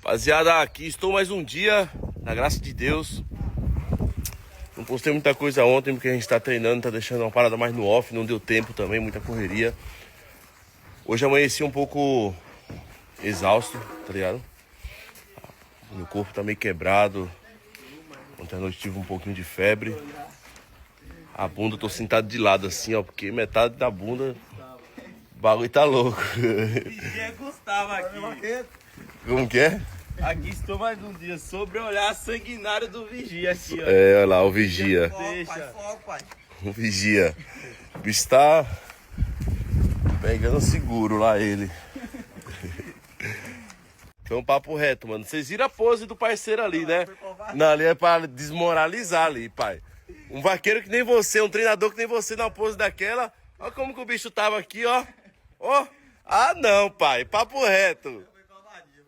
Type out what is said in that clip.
Rapaziada, aqui estou mais um dia, na graça de Deus. Não postei muita coisa ontem porque a gente tá treinando, tá deixando uma parada mais no off, não deu tempo também, muita correria. Hoje amanheci um pouco exausto, tá ligado? Meu corpo tá meio quebrado. Ontem à noite tive um pouquinho de febre. A bunda eu tô sentado de lado assim, ó, porque metade da bunda, o bagulho tá louco. Vigia Gustavo aqui. Como que é? Aqui estou mais um dia sobre o olhar sanguinário do Vigia aqui, ó. É, olha lá, o vigia. Deixa. O vigia. O bicho tá pegando seguro lá ele. Então, papo reto, mano. Vocês viram a pose do parceiro ali, né? Não, ali é pra desmoralizar ali, pai. Um vaqueiro que nem você, um treinador que nem você na pose daquela. Olha como que o bicho tava aqui, ó. Ó. Ah, não, pai. Papo reto. Foi covardia.